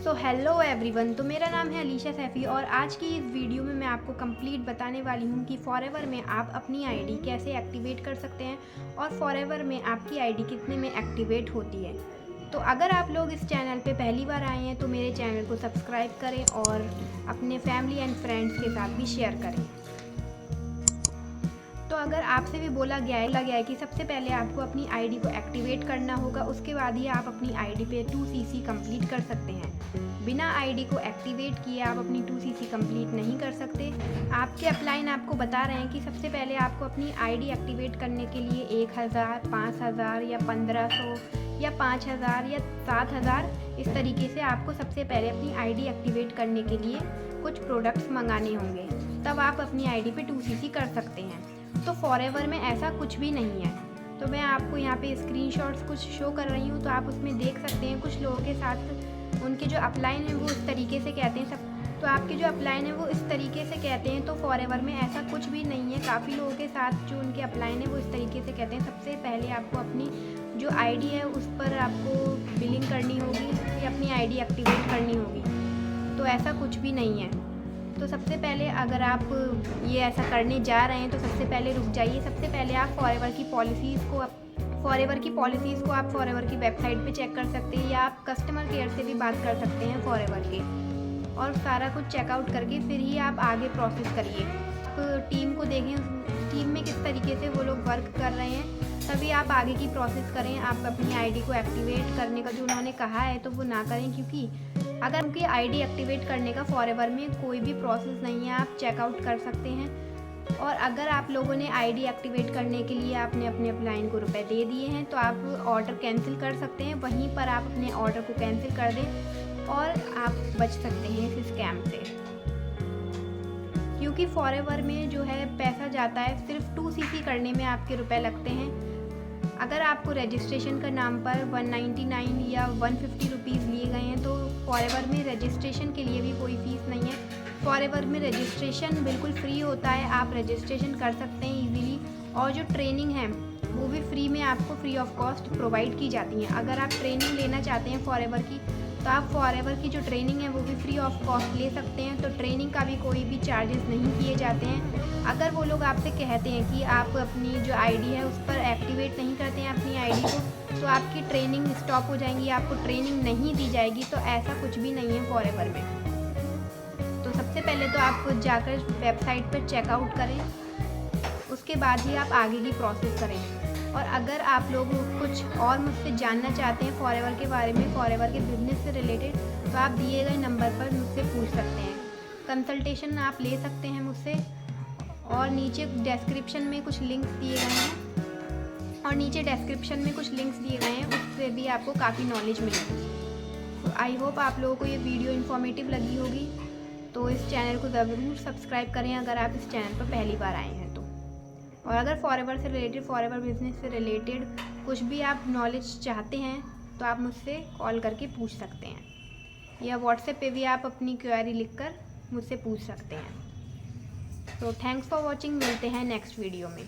So hello everyone, तो मेरा नाम है अलीशा सैफ़ी और आज की इस वीडियो में मैं आपको कंप्लीट बताने वाली हूँ कि फॉरएवर में आप अपनी आईडी कैसे एक्टिवेट कर सकते हैं और फॉरएवर में आपकी आईडी कितने में एक्टिवेट होती है। तो अगर आप लोग इस चैनल पे पहली बार आए हैं तो मेरे चैनल को सब्सक्राइब करें और अपने फैमिली एंड फ्रेंड्स के साथ भी शेयर करें। तो अगर आपसे भी बोला गया है कि सबसे पहले आपको अपनी आईडी को एक्टिवेट करना होगा, उसके बाद ही आप अपनी आईडी पे 2CC कंप्लीट कर सकते हैं। बिना आईडी को एक्टिवेट किए आप अपनी 2CC कंप्लीट नहीं कर सकते। आपके अपलाइन आपको बता रहे हैं कि सबसे पहले आपको अपनी आईडी एक्टिवेट करने के लिए 1000, 5000 या 1500 या 5000 या 7000 इस तरीके से आपको सबसे पहले अपनी आईडी एक्टिवेट करने के लिए कुछ प्रोडक्ट्स मंगाने होंगे, तब आप अपनी आईडी पे 2CC कर सकते हैं। तो फॉरएवर में ऐसा कुछ भी नहीं है। तो मैं आपको यहाँ पे स्क्रीनशॉट्स कुछ शो कर रही हूँ, तो आप उसमें देख सकते हैं कुछ लोगों के साथ उनके जो अपलाइन है वो इस तरीके से कहते हैं सब। तो आपके जो अपलाइन है वो इस तरीके से कहते हैं, तो फॉरएवर में ऐसा कुछ भी नहीं है। काफ़ी लोगों के साथ जो उनके अपलाइन है वो इस तरीके से कहते हैं। सबसे पहले आपको अपनी जो आईडी है उस पर आपको बिलिंग करनी होगी या अपनी आईडी एक्टिवेट करनी होगी, तो ऐसा कुछ भी नहीं है। तो सबसे पहले अगर आप ये ऐसा करने जा रहे हैं तो सबसे पहले रुक जाइए। सबसे पहले आप फॉरएवर की पॉलिसीज़ को आप फॉरएवर की वेबसाइट पे चेक कर सकते हैं या आप कस्टमर केयर से भी बात कर सकते हैं फॉरएवर के, और सारा कुछ चेकआउट करके फिर ही आप आगे प्रोसेस करिए। आप टीम को देखें, टीम में किस तरीके से वो लोग वर्क कर रहे हैं, तभी आप आगे की प्रोसेस करें। आप अपनी आईडी को एक्टिवेट करने का जो उन्होंने कहा है तो वो ना करें, क्योंकि अगर उनकी आईडी एक्टिवेट करने का फॉरएवर में कोई भी प्रोसेस नहीं है, आप चेकआउट कर सकते हैं। और अगर आप लोगों ने आईडी एक्टिवेट करने के लिए आपने अपने अपलाइन को रुपए दे दिए हैं तो आप ऑर्डर कैंसिल कर सकते हैं। वहीं पर आप अपने ऑर्डर को कैंसिल कर दें और आप बच सकते हैं इस स्कैम से, क्योंकि फॉरएवर में जो है पैसा जाता है सिर्फ 2CC करने में आपके रुपए लगते हैं। अगर आपको रजिस्ट्रेशन का नाम पर 199 या 150 रुपीज़ लिए गए हैं तो फॉरएवर में रजिस्ट्रेशन के लिए भी कोई फ़ीस नहीं है। फॉरएवर में रजिस्ट्रेशन बिल्कुल फ्री होता है, आप रजिस्ट्रेशन कर सकते हैं इजीली। और जो ट्रेनिंग है वो भी फ्री में आपको फ्री ऑफ कॉस्ट प्रोवाइड की जाती है। अगर आप ट्रेनिंग लेना चाहते हैं फॉरएवर की तो आप फॉरएवर की जो ट्रेनिंग है वो भी फ्री ऑफ कॉस्ट ले सकते हैं। तो ट्रेनिंग का भी कोई भी चार्जेस नहीं किए जाते हैं। अगर वो लोग आपसे कहते हैं कि आप अपनी जो आईडी है उस पर एक्टिवेट नहीं करते हैं अपनी आईडी को, तो आपकी ट्रेनिंग स्टॉप हो जाएंगी, आपको ट्रेनिंग नहीं दी जाएगी। तो ऐसा कुछ भी नहीं है फॉरएवर में। तो सबसे पहले तो आप जाकर वेबसाइट पर चेकआउट करें, उसके बाद ही आप आगे की प्रोसेस करें। और अगर आप लोग कुछ और मुझसे जानना चाहते हैं फॉरएवर के बारे में, फॉरएवर के बिजनेस से रिलेटेड, तो आप दिए गए नंबर पर मुझसे पूछ सकते हैं। कंसल्टेशन आप ले सकते हैं मुझसे। और नीचे डिस्क्रिप्शन में कुछ लिंक्स दिए गए हैं, उससे भी आपको काफ़ी नॉलेज मिलेगी। तो आई होप आप लोगों को ये वीडियो इन्फॉर्मेटिव लगी होगी। तो इस चैनल को ज़रूर सब्सक्राइब करें अगर आप इस चैनल पर पहली बार आए हैं तो। और अगर फॉरएवर से रिलेटेड, फॉरएवर बिजनेस से रिलेटेड कुछ भी आप नॉलेज चाहते हैं तो आप मुझसे कॉल करके पूछ सकते हैं, या व्हाट्सएप पे भी आप अपनी क्वेरी लिखकर मुझसे पूछ सकते हैं। तो थैंक्स फॉर वॉचिंग, मिलते हैं नेक्स्ट वीडियो में।